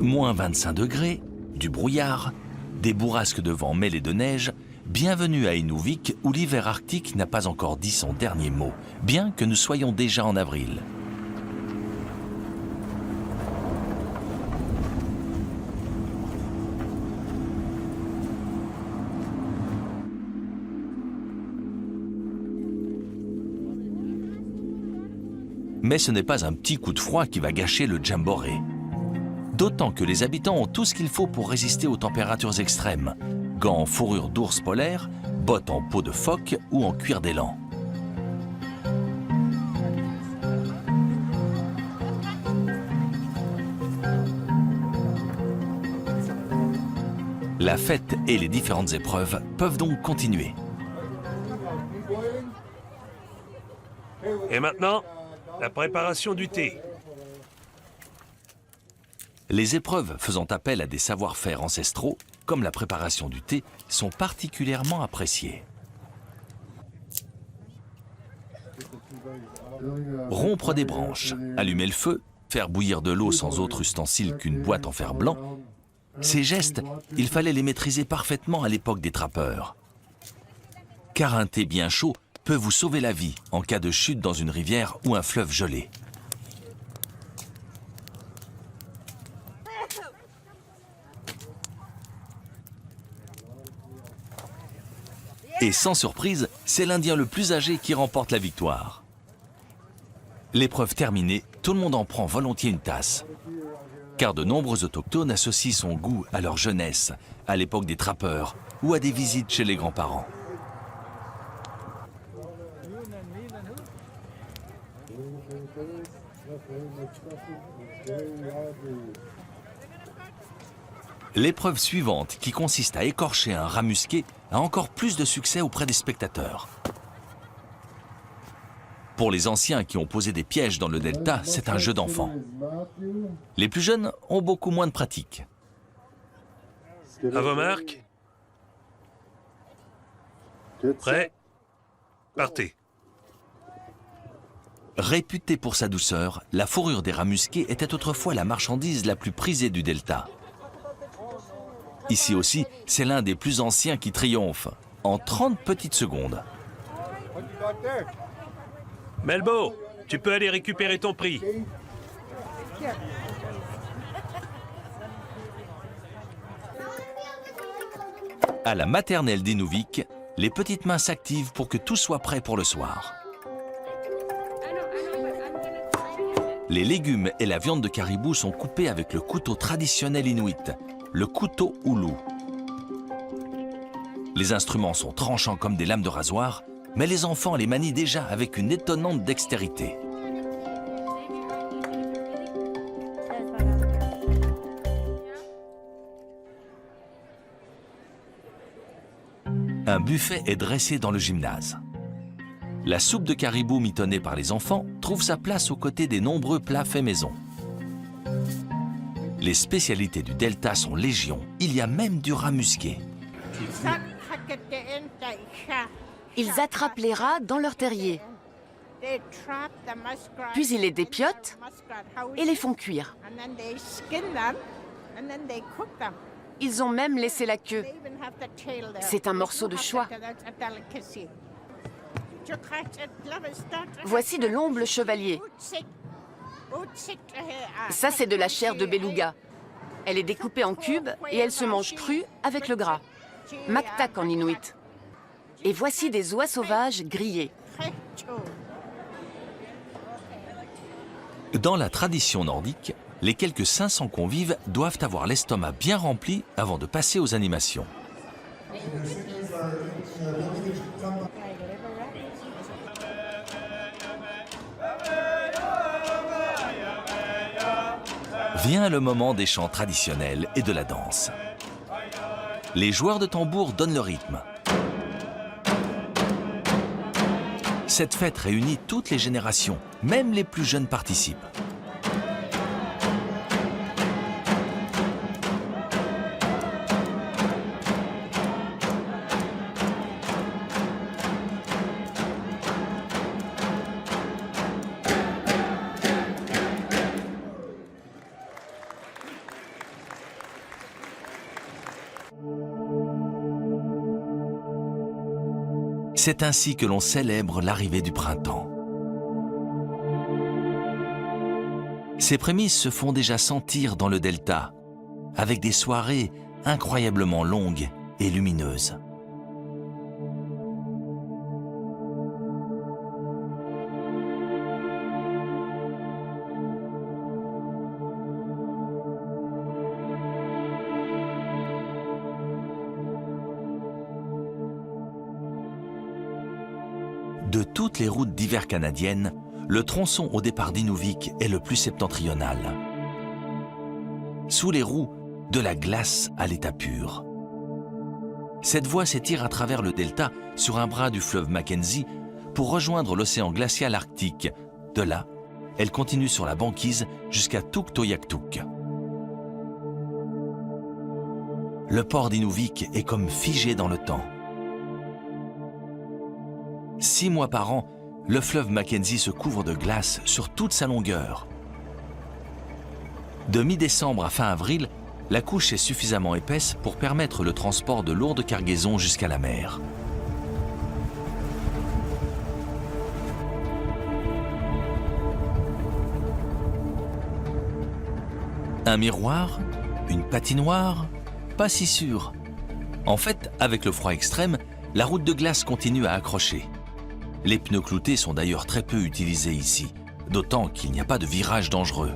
Moins 25 degrés, du brouillard, des bourrasques de vent mêlées de neige, bienvenue à Inuvik où l'hiver arctique n'a pas encore dit son dernier mot, bien que nous soyons déjà en avril. Mais ce n'est pas un petit coup de froid qui va gâcher le jamboree. D'autant que les habitants ont tout ce qu'il faut pour résister aux températures extrêmes. Gants en fourrure d'ours polaire, bottes en peau de phoque ou en cuir d'élan. La fête et les différentes épreuves peuvent donc continuer. Et maintenant, la préparation du thé. Les épreuves faisant appel à des savoir-faire ancestraux, comme la préparation du thé, sont particulièrement appréciées. Rompre des branches, allumer le feu, faire bouillir de l'eau sans autre ustensile qu'une boîte en fer blanc, ces gestes, il fallait les maîtriser parfaitement à l'époque des trappeurs. Car un thé bien chaud peut vous sauver la vie en cas de chute dans une rivière ou un fleuve gelé. Et sans surprise, c'est l'Indien le plus âgé qui remporte la victoire. L'épreuve terminée, tout le monde en prend volontiers une tasse. Car de nombreux autochtones associent son goût à leur jeunesse, à l'époque des trappeurs ou à des visites chez les grands-parents. L'épreuve suivante, qui consiste à écorcher un rat musqué, a encore plus de succès auprès des spectateurs. Pour les anciens qui ont posé des pièges dans le delta, c'est un jeu d'enfant. Les plus jeunes ont beaucoup moins de pratique. À vos marques. Prêt? Partez. Réputée pour sa douceur, la fourrure des rats musqués était autrefois la marchandise la plus prisée du delta. Ici aussi, c'est l'un des plus anciens qui triomphe, en 30 petites secondes. Melbo, tu peux aller récupérer ton prix. À la maternelle d'Inuvik, les petites mains s'activent pour que tout soit prêt pour le soir. Les légumes et la viande de caribou sont coupés avec le couteau traditionnel inuit, le couteau Ulu. Les instruments sont tranchants comme des lames de rasoir, mais les enfants les manient déjà avec une étonnante dextérité. Un buffet est dressé dans le gymnase. La soupe de caribou mitonnée par les enfants trouve sa place aux côtés des nombreux plats faits maison. Les spécialités du delta sont légion, il y a même du rat musqué. Ils attrapent les rats dans leur terrier. Puis ils les dépiotent et les font cuire. Ils ont même laissé la queue. C'est un morceau de choix. Voici de l'omble chevalier. Ça, c'est de la chair de beluga. Elle est découpée en cubes et elle se mange crue avec le gras. Maktak en inuit. Et voici des oies sauvages grillées. Dans la tradition nordique, les quelques 500 convives doivent avoir l'estomac bien rempli avant de passer aux animations. Vient le moment des chants traditionnels et de la danse. Les joueurs de tambour donnent le rythme. Cette fête réunit toutes les générations, même les plus jeunes participent. C'est ainsi que l'on célèbre l'arrivée du printemps. Ces prémices se font déjà sentir dans le delta, avec des soirées incroyablement longues et lumineuses. De toutes les routes d'hiver canadiennes, le tronçon au départ d'Inuvik est le plus septentrional. Sous les roues, de la glace à l'état pur. Cette voie s'étire à travers le delta sur un bras du fleuve Mackenzie pour rejoindre l'océan glacial arctique. De là, elle continue sur la banquise jusqu'à Tuktoyaktuk. Le port d'Inuvik est comme figé dans le temps. 6 mois par an, le fleuve Mackenzie se couvre de glace sur toute sa longueur. De mi-décembre à fin avril, la couche est suffisamment épaisse pour permettre le transport de lourdes cargaisons jusqu'à la mer. Un miroir? Une patinoire? Pas si sûr. En fait, avec le froid extrême, la route de glace continue à accrocher. Les pneus cloutés sont d'ailleurs très peu utilisés ici, d'autant qu'il n'y a pas de virage dangereux.